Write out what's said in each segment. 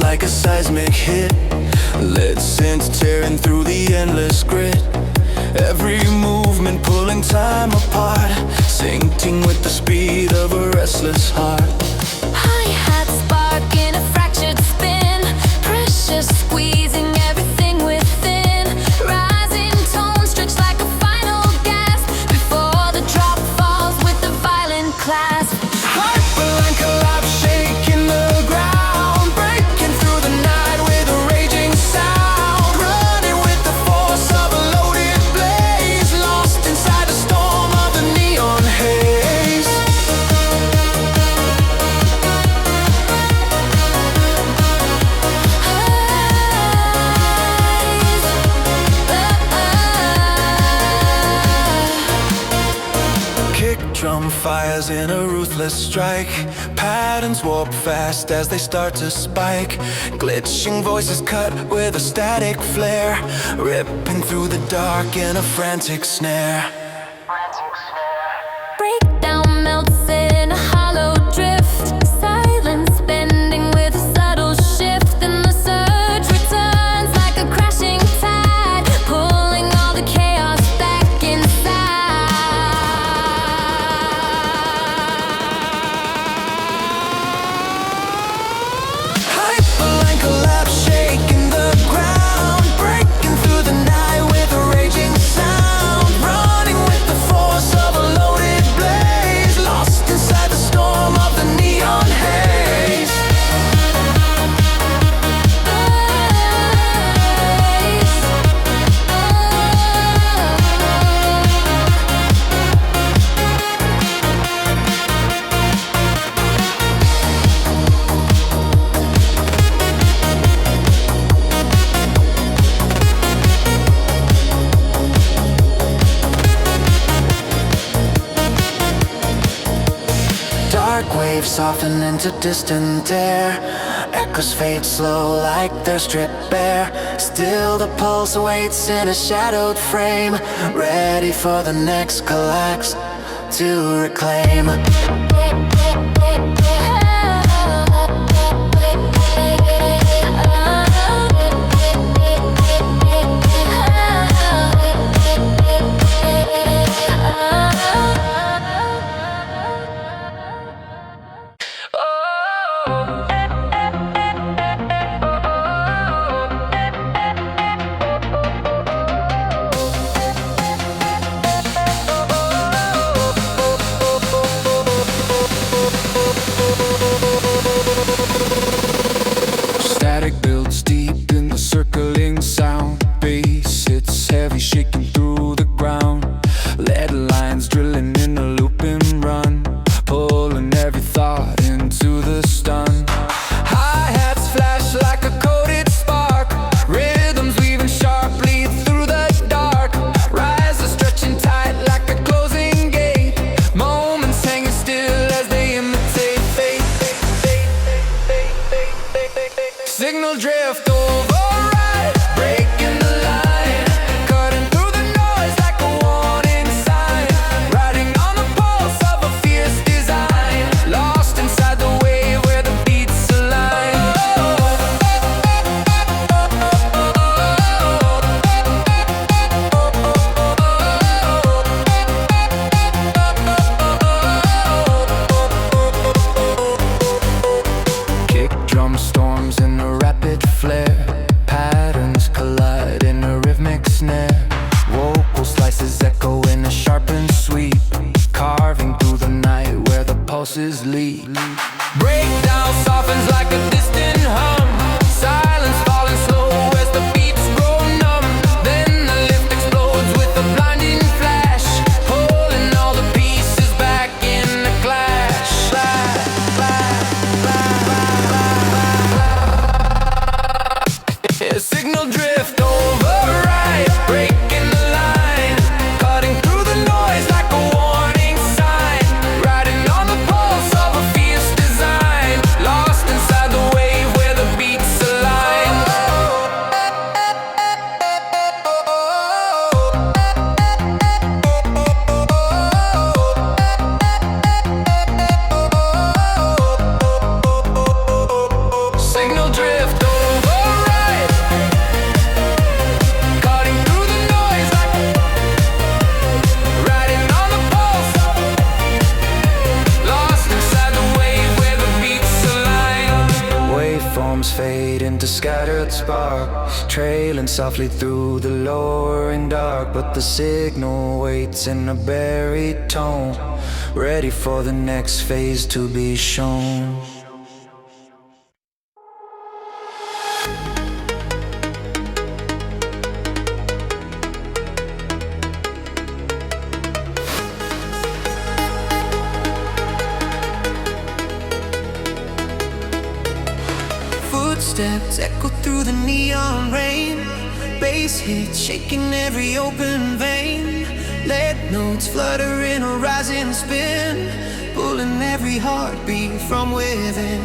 like a seismic hit. Lead synths tearing through the endless grid. Every movement pulling time apart, syncing with the speed of a restless heart. Hi-hat spark in a fractured spin, pressure squeezing everything within. Rising tone stretched like a final gasp before the drop falls with the violent clasp. Hyperline collapse, shaking the ground, breaking through the night with a raging sound. Running with the force of a loaded blaze, lost inside the storm of the neon haze. Kick drum fires in a ruthless strike. Patterns warp fast as they start to spike. Glitching voices cut with a static flare, ripping through the dark in a frantic snare. Breakdown melts in a hollow drift, silence bending with a subtle shift. And the surge returns like a crashing tide, pulling all the chaos back inside. Hyperline collapse, shaking the ground, breaking through the night with a raging sound. Running with the force of a loaded blaze, lost inside the storm of the neon haze. Dark waves soften into distant air. Echoes fade slow like they're stripped bare. Still the pulse awaits in a shadowed frame, ready for the next collapse to reclaim. Static builds deep in the circling sound. Bass hits heavy, shaking through the ground. Lead lines drilling in a looping run, pulling every thought into the stun. Hi-hats flash like a coded spark, rhythms weaving sharply through the dark. Rises stretching tight like a closing gate, moments hanging still as they imitate fate. Signal drift override, breaking the line, cutting through the noise like a warning sign. Riding on the pulse of a fierce design, lost inside the wave where the beats align. Kick drum storms in a rapid flare, patterns collide fade into scattered spark, trailing softly through the lowering dark. But the signal waits in a buried tone, ready for the next phase to be shown. Footsteps echo through the neon rain, bass hits shaking every open vein. Lead notes flutter in a rising spin, pulling every heartbeat from within.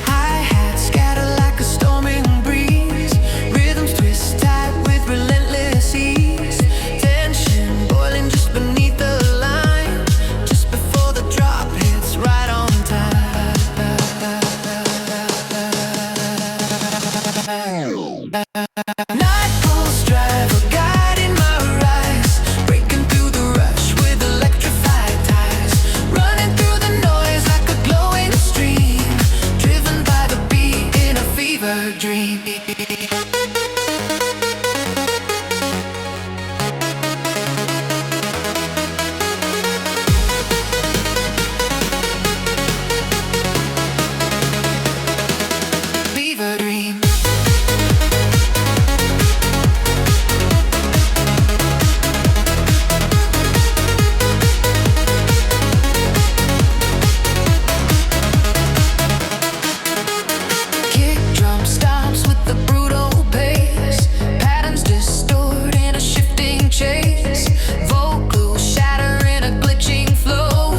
Hi-hats scatter like a storming breeze, rhythms twist tight with relentless ease. Tension boiling just beneath the line, just before the drop hits right on time. Night pulse drive, a guide in my rise, breaking through the rush with electrified ties, running through the noise like a glowing stream, driven by the beat in a fever dream. Fever dream. Kick drum stomps with the brutal pace, patterns distort in a shifting chase, vocals shatter in a glitching flow,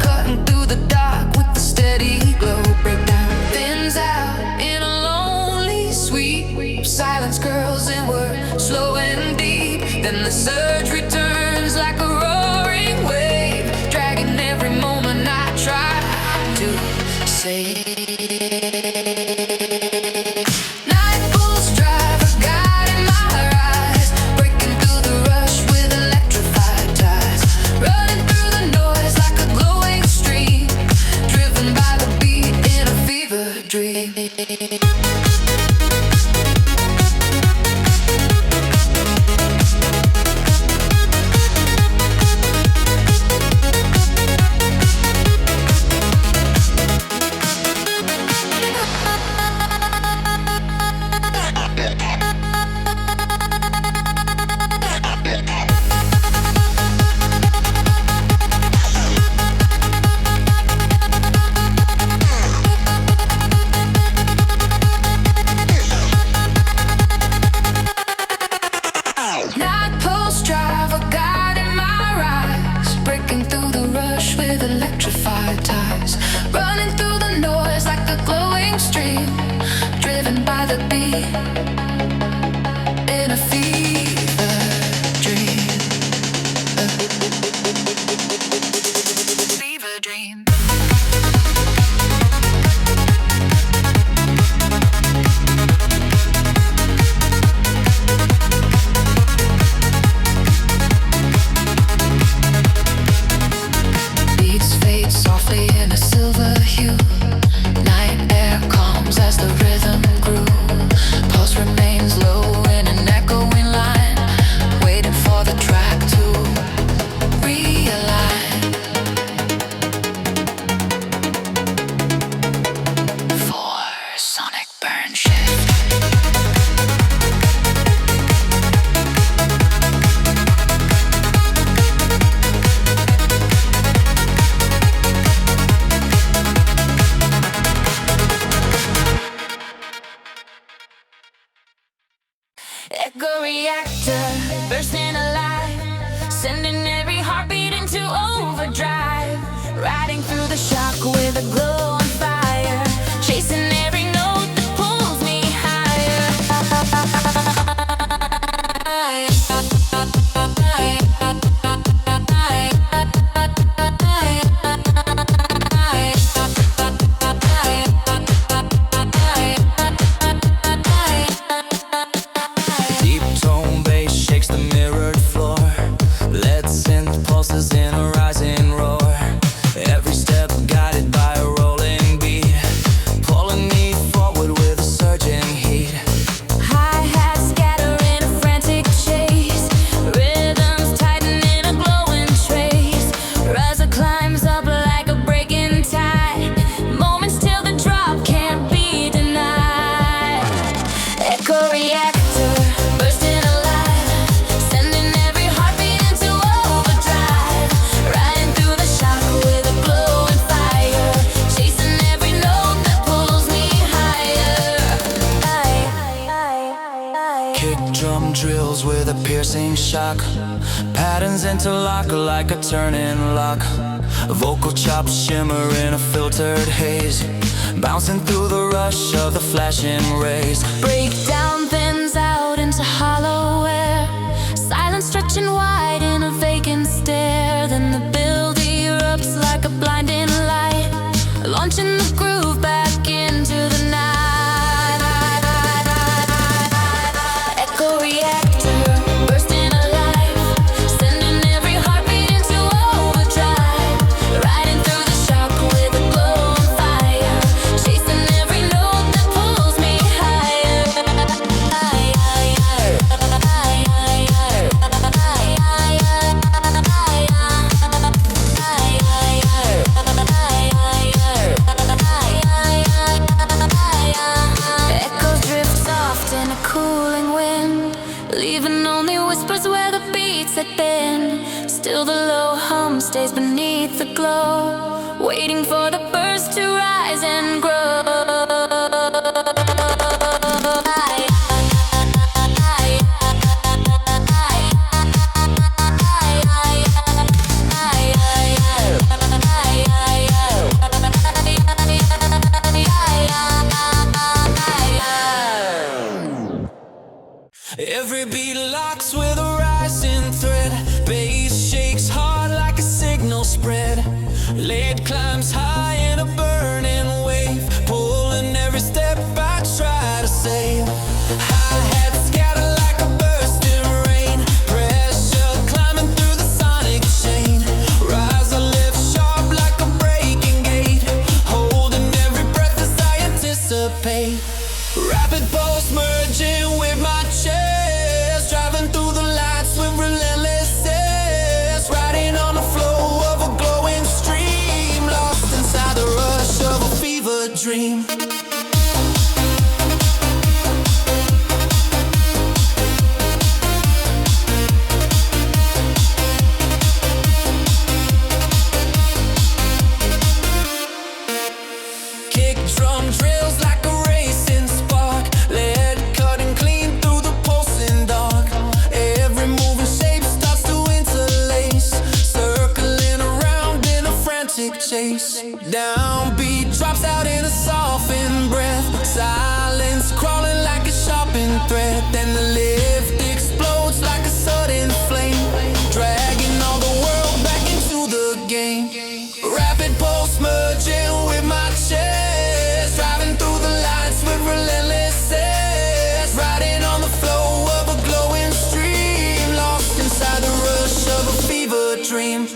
cutting through the dark with the steady glow. Breakdown thins out in a lonely sweep, silence curls inward, slow and deep. Then the surge returns like a roaring wave, dragging every moment I try to save. Night pulse drive, a guide in my eyes, breaking through the rush with electrified ties, running through the noise like a glowing stream, driven by the beat in a fever dream. Night pulse drive, a guide in my rise, breaking through the rush with electrified ties, running through the noise like a glowing stream, driven by the beat in a fever dream. Fever dream. Beats fade softly in a silver hue, night air calms as the rhythm grew, pulse remains low in an echoing line, waiting for the track to realign. For sonic burn shift. Echo reactor bursting alive, sending every heartbeat into overdrive, riding through the shock with a glow on fire, chasing every note that pulls me higher. Deep tone bass shakes the mirrored floor, lead synth pulses in a rising roar, every step guided by a rolling Eco-reactor, bursting alive, sending every heartbeat into overdrive, riding through the shock with a glowing fire, chasing every note that pulls me higher. Kick drum drills with a piercing shock, patterns interlock like a turning lock. Vocal chops shimmer in a filtered haze, bouncing through the rush of the flashing rays. Breakdown thins out into hollow air, silence stretching wide in a vacant stare. Then the build erupts like a blinding light, launching the groove back into the night. Echo reactor, bursting alive, sending every heartbeat into overdrive, riding through the shock with a glow on fire, chasing every note that pulls me higher. Echoes drift soft in a cooling wind, leaving only whispers where the beats had been. Still the low hum stays beneath the glow, waiting for the burst to rise and grow. Every beat locks with a rising thread, bass shakes hard like a signal spread. Lead climbs high in a burning wave, pulling every step I try to save. Hi-hats scatter like a bursting rain, pressure climbing through the sonic chain. Rise a lift sharp like a breaking gate, holding every breath as I anticipate. Rapid pulse merging with my chest, driving through the lights with relentless zest, riding on the flow of a glowing stream, lost inside the rush of a fever dream. Kick drum drills like a racing spark, lead cutting clean through the pulsing dark. Every moving shape starts to interlace, circling around in a frantic chase. Downbeat drops out in a softened breath, silence crawling like a sharpened thread. Then the lift explodes like a sudden flame, dragging all the world back into the game. Rapid pulse merging with my chest, driving through the lights with relentless zest, riding on the flow of a glowing stream, lost inside the rush of a fever dream.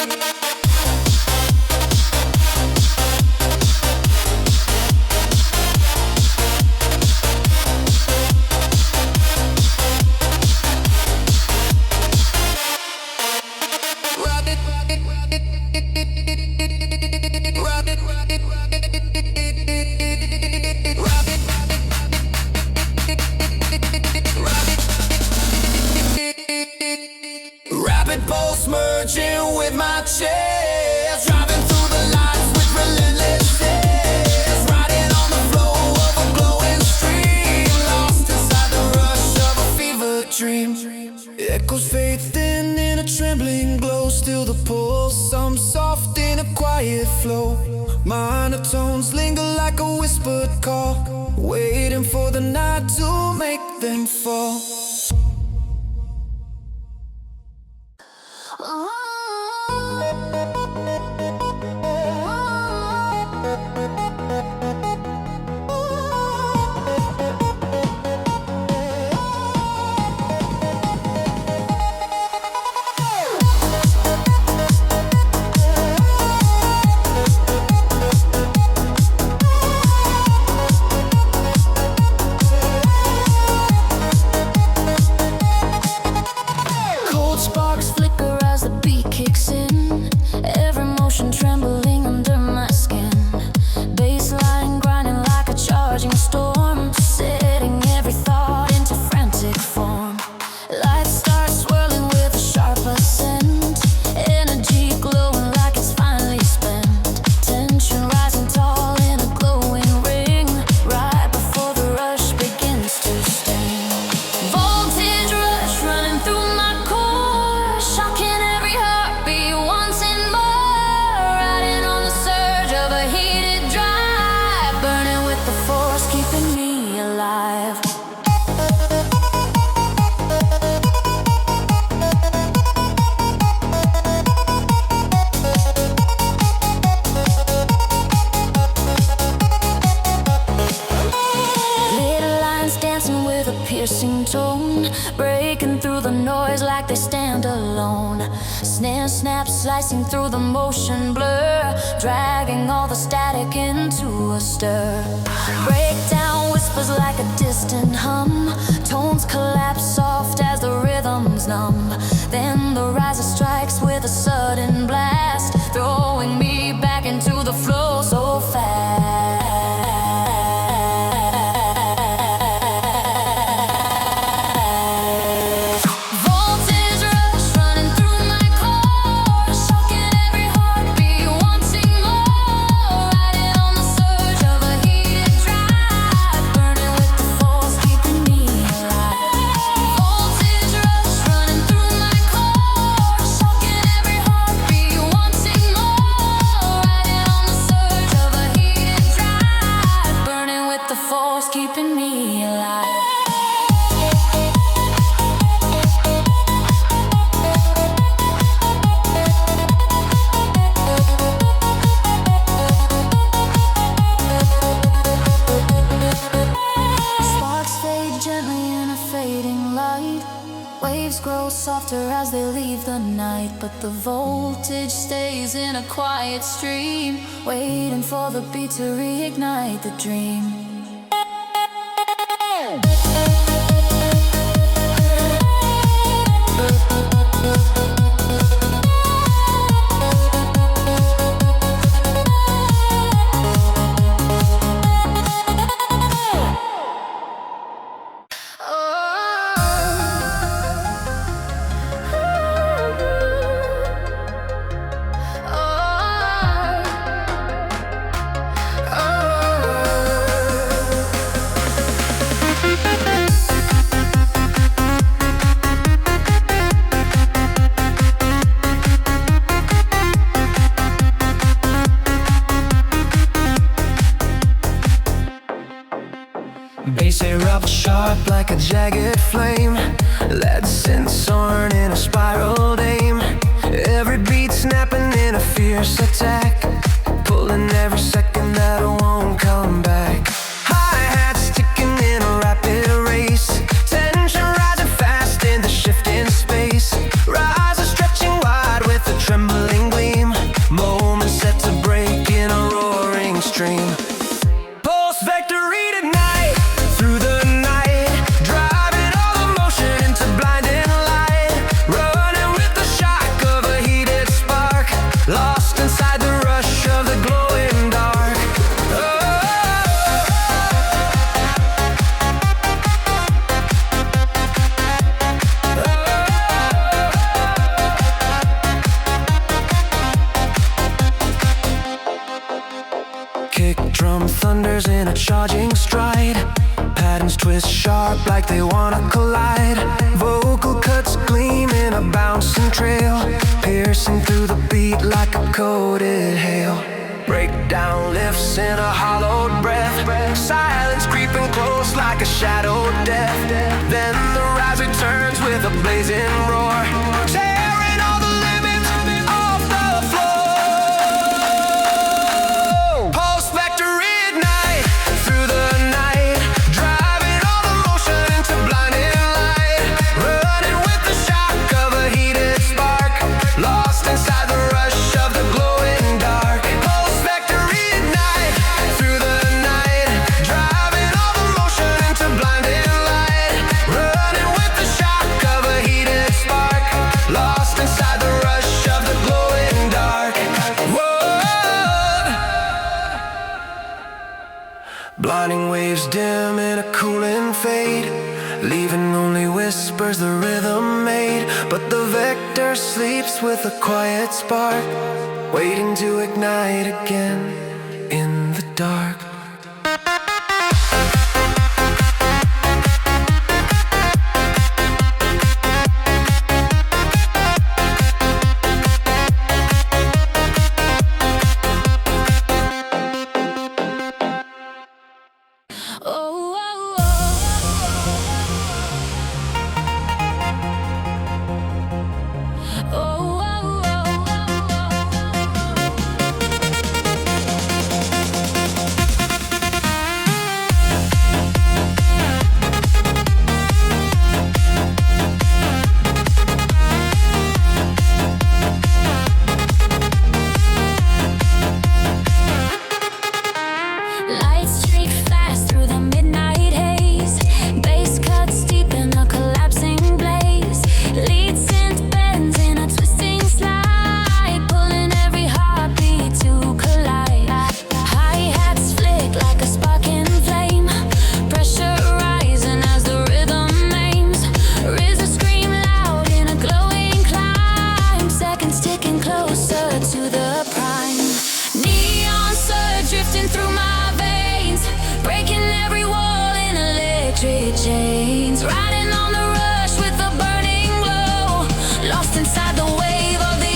Rapid pulse merging with my chest, driving through the lights with relentless zest, riding on the flow of a glowing stream, lost inside the rush of a fever dream. Echoes fade thin in a trembling glow, still the pulse, some soft in a quiet flow. Minor tones linger like a whispered call, waiting for the night to make them fall. a piercing tone, breaking through the noise like they stand alone. Snare snaps slicing through the motion blur, dragging all the static into a stir. Breakdown whispers like a distant hum, tones collapse soft as the rhythm's numb. Then the riser strikes with a sudden blast, throwing me back into the flow so fast. As they leave the night, but the voltage stays in a quiet stream, waiting for the beat to reignite the dream. Bass erupts sharp like a jagged flame, lead synth soaring in a spiraled aim. Every beat snapping in a fierce attack, pulling every second that won't come back. Hi-hats ticking in a rapid race, tension rising fast in the shifting space. Riser stretching wide with a trembling gleam, moment set to break in a roaring stream. Pulse vector ignite through the night, driving all the motion into blinding light, running with the shock of a heated spark, lost inside the rush of the glowing dark. Kick drum thunders in a charging stride, patterns twist sharp like they wanna collide. Vocal cuts gleam in a bouncing trail, piercing through the beat like a coated hail. Breakdown lifts in a hollowed breath, silence creeping close like a shadowed death. Then the riser turns with a blazing roar, tearing all the limits off the floor. Pulse vector ignite through the night, driving all the motion into blinding light, running with the shock of a heated spark, lost inside the rush of the glowing dark. Pulse vector ignite through the night, driving all the motion into blinding light, running with the shock of a heated spark, lost inside the rush of the glowing dark. Whoa. Blinding waves dim in a cooling fade, leaving only whispers the rhythm made. But the vector sleeps with a quiet spark, waiting to ignite again in the dark. electric chains, riding on the rush with a burning glow, lost inside the wave of the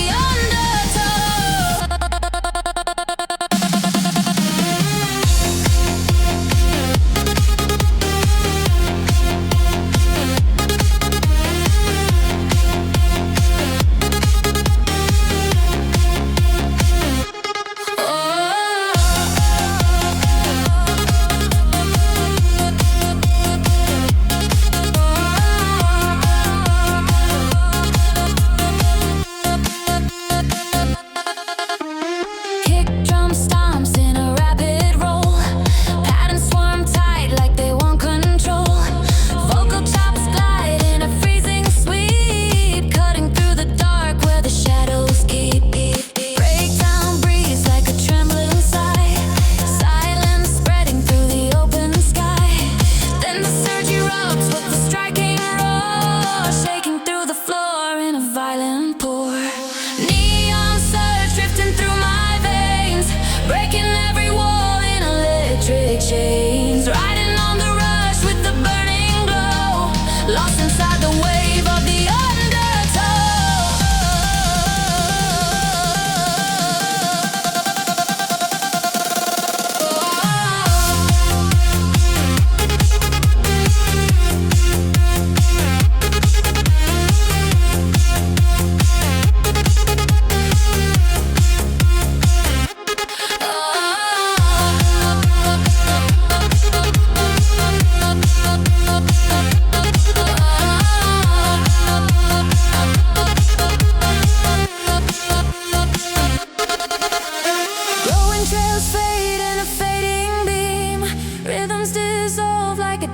chains, riding on the rush with the burning glow, lost inside the wave of the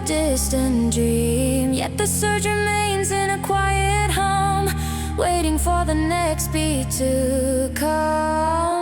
distant dream, yet the surge remains in a quiet home, waiting for the next beat to come.